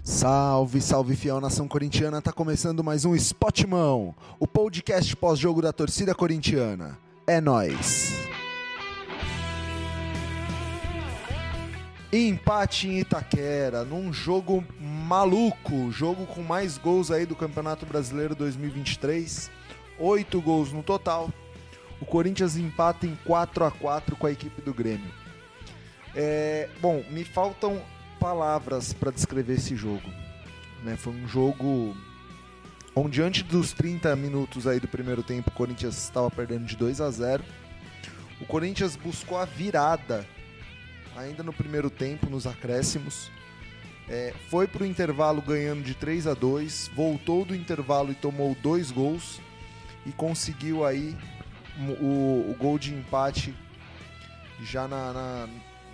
Salve, salve fiel nação corintiana, tá começando mais um Spotmão, o podcast pós-jogo da torcida corintiana. É nóis! Empate em Itaquera, num jogo maluco, jogo com mais gols aí do Campeonato Brasileiro 2023, 8 gols no total. O Corinthians empata em 4-4 com a equipe do Grêmio. Bom, me faltam palavras para descrever esse jogo, né? Foi um jogo onde antes dos 30 minutos aí do primeiro tempo o Corinthians estava perdendo de 2-0. O Corinthians buscou a virada ainda no primeiro tempo, nos acréscimos. Foi para o intervalo ganhando de 3-2, voltou do intervalo e tomou 2 gols e conseguiu aí o gol de empate já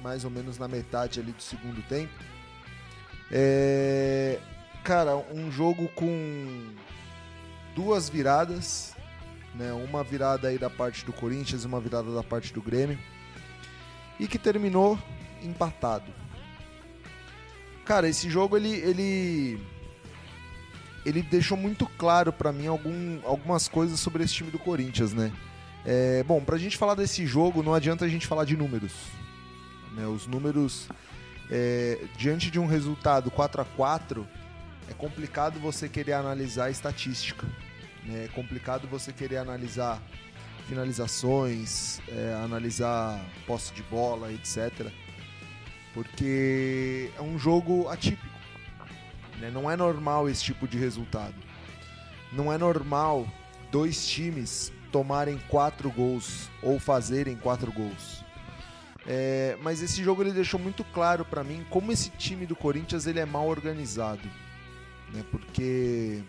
mais ou menos na metade ali do segundo tempo. Cara, um jogo com 2 viradas, né? Uma virada aí da parte do Corinthians e uma virada da parte do Grêmio, e que terminou empatado. Cara, esse jogo ele deixou muito claro pra mim algumas coisas sobre esse time do Corinthians, né? Bom, pra gente falar desse jogo não adianta a gente falar de números, né? Os números, diante de um resultado 4-4, é complicado você querer analisar a estatística, né? É complicado você querer analisar finalizações, analisar posse de bola, etc. Porque é um jogo atípico, né? Não é normal esse tipo de resultado. Não é normal 2 times tomarem 4 gols ou fazerem 4 gols. Mas esse jogo ele deixou muito claro para mim como esse time do Corinthians ele é mal organizado, né? Porque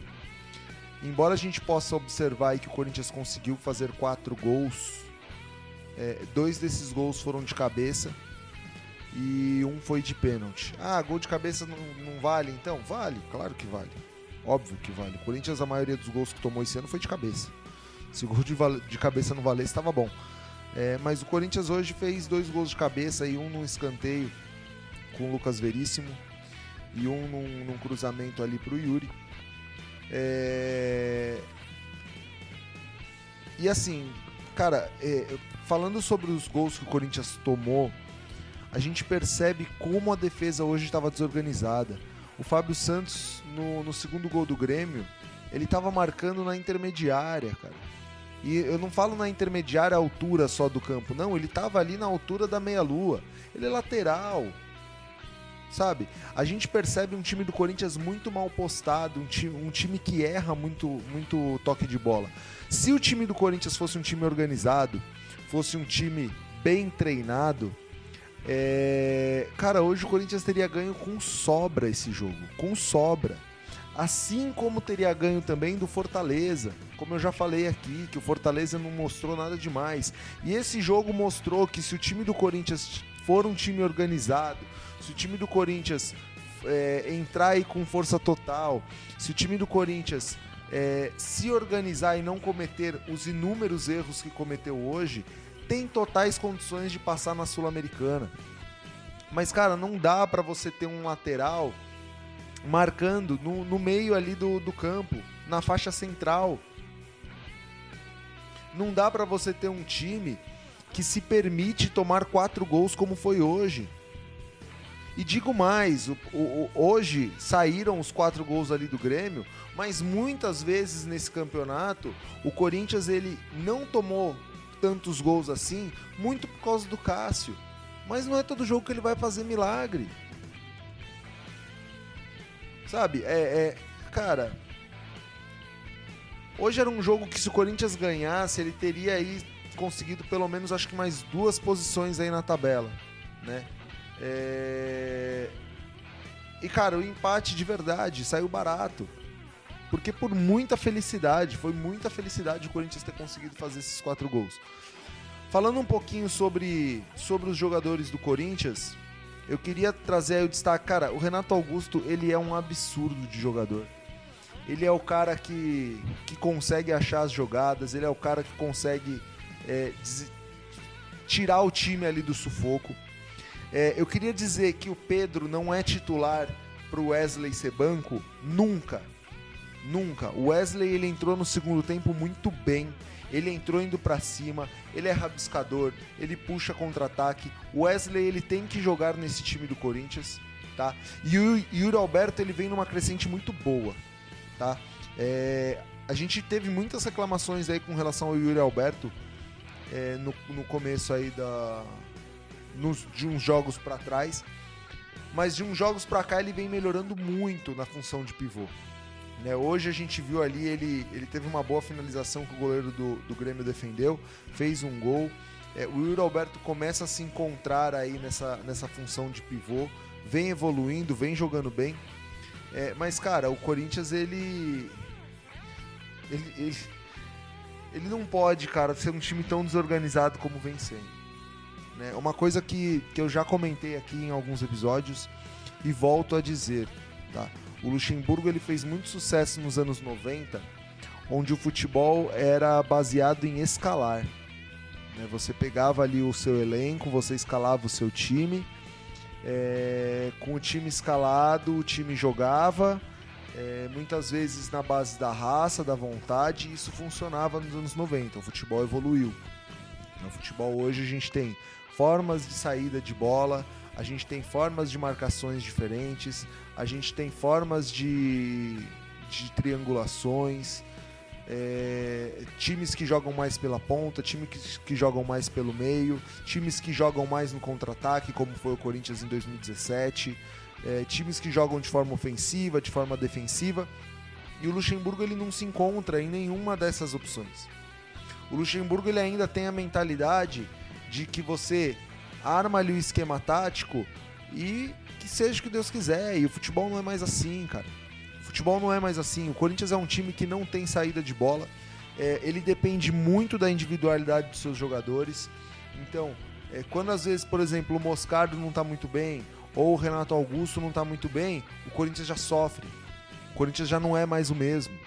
embora a gente possa observar que o Corinthians conseguiu fazer 4 gols, 2 desses gols foram de cabeça e um foi de pênalti. Gol de cabeça não vale? Então, vale, claro que vale. Óbvio que vale. O Corinthians, a maioria dos gols que tomou esse ano foi de cabeça. Se o gol de cabeça não valesse, estava bom. Mas o Corinthians hoje fez 2 gols de cabeça e um num escanteio com o Lucas Veríssimo e um num cruzamento ali pro Yuri. E assim, cara, falando sobre os gols que o Corinthians tomou, a gente percebe como a defesa hoje estava desorganizada. O Fábio Santos, no segundo gol do Grêmio, ele estava marcando na intermediária, cara. E eu não falo na intermediária, a altura só do campo, não, ele estava ali na altura da meia-lua. Ele é lateral, sabe? A gente percebe um time do Corinthians muito mal postado, um time que erra muito toque de bola. Se o time do Corinthians fosse um time organizado, fosse um time bem treinado, cara, hoje o Corinthians teria ganho com sobra esse jogo, com sobra. Assim como teria ganho também do Fortaleza, como eu já falei aqui, que o Fortaleza não mostrou nada demais. E esse jogo mostrou que se o time do Corinthians for um time organizado, se o time do Corinthians entrar aí com força total, se o time do Corinthians se organizar e não cometer os inúmeros erros que cometeu hoje, tem totais condições de passar na Sul-Americana. Mas, cara, não dá pra você ter um lateral marcando no meio ali do campo, na faixa central. Não dá pra você ter um time que se permite tomar 4 gols como foi hoje. E digo mais, hoje saíram os 4 gols ali do Grêmio, mas muitas vezes nesse campeonato o Corinthians ele não tomou tantos gols assim, muito por causa do Cássio. Mas não é todo jogo que ele vai fazer milagre. Sabe, cara, hoje era um jogo que se o Corinthians ganhasse, ele teria aí conseguido pelo menos acho que mais 2 posições aí na tabela, né? E cara, o empate de verdade saiu barato, porque por muita felicidade, foi muita felicidade o Corinthians ter conseguido fazer esses 4 gols. Falando um pouquinho sobre os jogadores do Corinthians, eu queria trazer aí o destaque. Cara, o Renato Augusto, ele é um absurdo de jogador. Ele é o cara que consegue achar as jogadas, ele é o cara que consegue tirar o time ali do sufoco. Eu queria dizer que o Pedro não é titular pro Wesley ser banco? Nunca. O Wesley, ele entrou no segundo tempo muito bem. Ele entrou indo pra cima, ele é rabiscador, ele puxa contra-ataque. O Wesley, ele tem que jogar nesse time do Corinthians, tá? E o Yuri Alberto, ele vem numa crescente muito boa, tá? A gente teve muitas reclamações aí com relação ao Yuri Alberto no começo aí de uns jogos pra trás, mas de uns jogos pra cá ele vem melhorando muito na função de pivô. Hoje a gente viu ali, ele teve uma boa finalização que o goleiro do Grêmio defendeu, fez um gol. O Yuri Alberto começa a se encontrar aí nessa função de pivô, vem evoluindo, vem jogando bem. Mas, cara, o Corinthians, ele não pode, cara, ser um time tão desorganizado como vem sendo. Uma coisa que eu já comentei aqui em alguns episódios e volto a dizer, tá? O Luxemburgo, ele fez muito sucesso nos anos 90, onde o futebol era baseado em escalar. Você pegava ali o seu elenco, você escalava o seu time, com o time escalado, o time jogava, muitas vezes na base da raça, da vontade, e isso funcionava nos anos 90. O futebol evoluiu. No futebol hoje a gente tem formas de saída de bola, a gente tem formas de marcações diferentes, a gente tem formas de triangulações, times que jogam mais pela ponta, times que jogam mais pelo meio, times que jogam mais no contra-ataque, como foi o Corinthians em 2017, times que jogam de forma ofensiva, de forma defensiva, e o Luxemburgo, ele não se encontra em nenhuma dessas opções. O Luxemburgo, ele ainda tem a mentalidade de que você arma ali o esquema tático e que seja o que Deus quiser. E o futebol não é mais assim, cara. O futebol não é mais assim. O Corinthians é um time que não tem saída de bola. Ele depende muito da individualidade dos seus jogadores. Então, quando às vezes, por exemplo, o Moscardo não tá muito bem, ou o Renato Augusto não tá muito bem, o Corinthians já sofre. O Corinthians já não é mais o mesmo.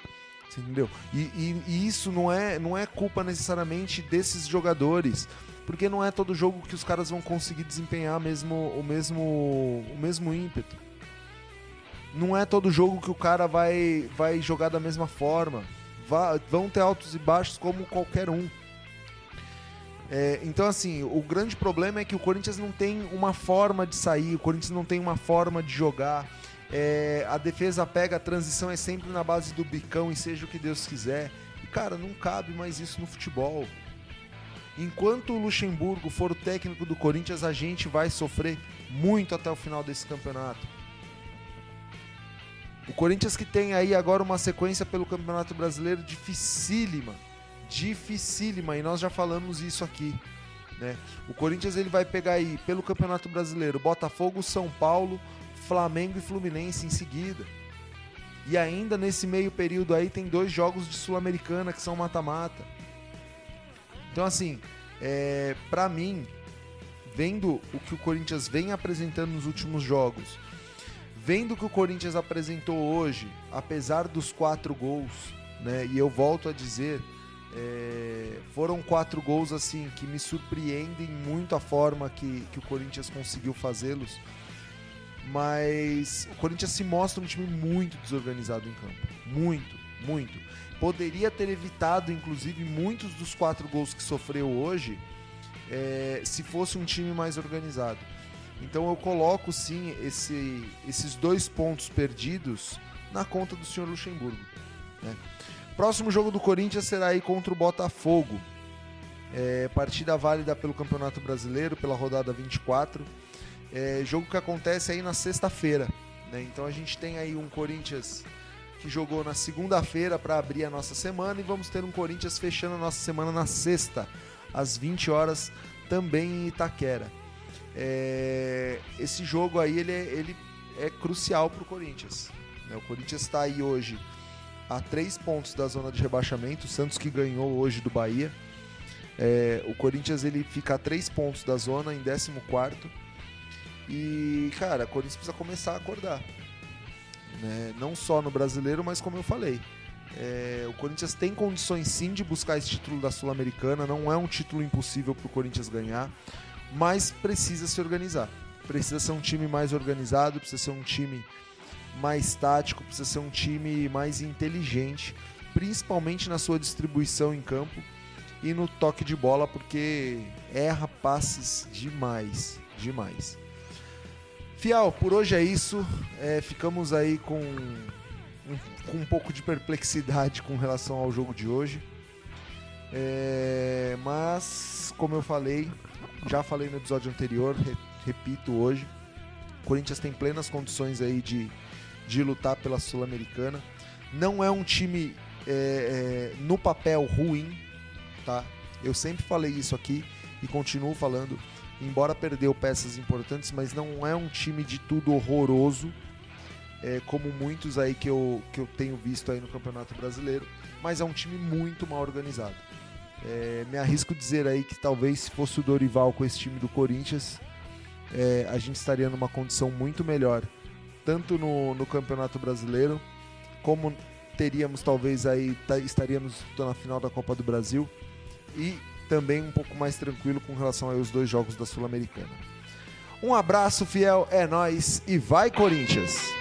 Você entendeu? E isso não é culpa necessariamente desses jogadores, porque não é todo jogo que os caras vão conseguir desempenhar o mesmo ímpeto. Não é todo jogo que o cara vai jogar da mesma forma. Vão ter altos e baixos como qualquer um. Então, assim, o grande problema é que o Corinthians não tem uma forma de sair, o Corinthians não tem uma forma de jogar. A defesa pega, a transição é sempre na base do bicão e seja o que Deus quiser. E, cara, não cabe mais isso no futebol. Enquanto o Luxemburgo for o técnico do Corinthians, a gente vai sofrer muito até o final desse campeonato. O Corinthians que tem aí agora uma sequência pelo Campeonato Brasileiro dificílima, e nós já falamos isso aqui, né? O Corinthians, ele vai pegar aí pelo Campeonato Brasileiro Botafogo, São Paulo, Flamengo e Fluminense em seguida. E ainda nesse meio período aí tem 2 jogos de Sul-Americana que são mata-mata. Então, assim, pra mim, vendo o que o Corinthians vem apresentando nos últimos jogos, vendo o que o Corinthians apresentou hoje, apesar dos 4 gols, né? E eu volto a dizer, foram 4 gols assim que me surpreendem muito a forma que o Corinthians conseguiu fazê-los. Mas o Corinthians se mostra um time muito desorganizado em campo. Muito. Poderia ter evitado, inclusive, muitos dos 4 gols que sofreu hoje, se fosse um time mais organizado. Então eu coloco, sim, esses 2 pontos perdidos na conta do senhor Luxemburgo, né? Próximo jogo do Corinthians será aí contra o Botafogo. Partida válida pelo Campeonato Brasileiro, pela rodada 24. Jogo que acontece aí na sexta-feira, né? Então a gente tem aí um Corinthians que jogou na segunda-feira para abrir a nossa semana, e vamos ter um Corinthians fechando a nossa semana na sexta, às 20 horas, também em Itaquera. Esse jogo aí ele é crucial para o Corinthians, né? O Corinthians está aí hoje a 3 pontos da zona de rebaixamento, o Santos que ganhou hoje do Bahia. O Corinthians, ele fica a 3 pontos da zona, em 14º. E, cara, o Corinthians precisa começar a acordar, né? Não só no Brasileiro, mas como eu falei, o Corinthians tem condições sim de buscar esse título da Sul-Americana. Não é um título impossível para o Corinthians ganhar, mas precisa se organizar. Precisa ser um time mais organizado, precisa ser um time mais tático, precisa ser um time mais inteligente, principalmente na sua distribuição em campo e no toque de bola, porque erra passes demais. Fiel, por hoje é isso. Ficamos aí com um pouco de perplexidade com relação ao jogo de hoje. Mas, como eu falei, já falei no episódio anterior, repito hoje, o Corinthians tem plenas condições aí de lutar pela Sul-Americana. Não é um time no papel ruim, tá? Eu sempre falei isso aqui e continuo falando. Embora perdeu peças importantes, mas não é um time de tudo horroroso, como muitos aí que eu tenho visto aí no Campeonato Brasileiro, mas é um time muito mal organizado. Me arrisco dizer aí que talvez se fosse o Dorival com esse time do Corinthians, a gente estaria numa condição muito melhor, tanto no Campeonato Brasileiro, como teríamos talvez aí, estaríamos na final da Copa do Brasil, e também um pouco mais tranquilo com relação aos 2 jogos da Sul-Americana. Um abraço, Fiel, é nóis e vai Corinthians!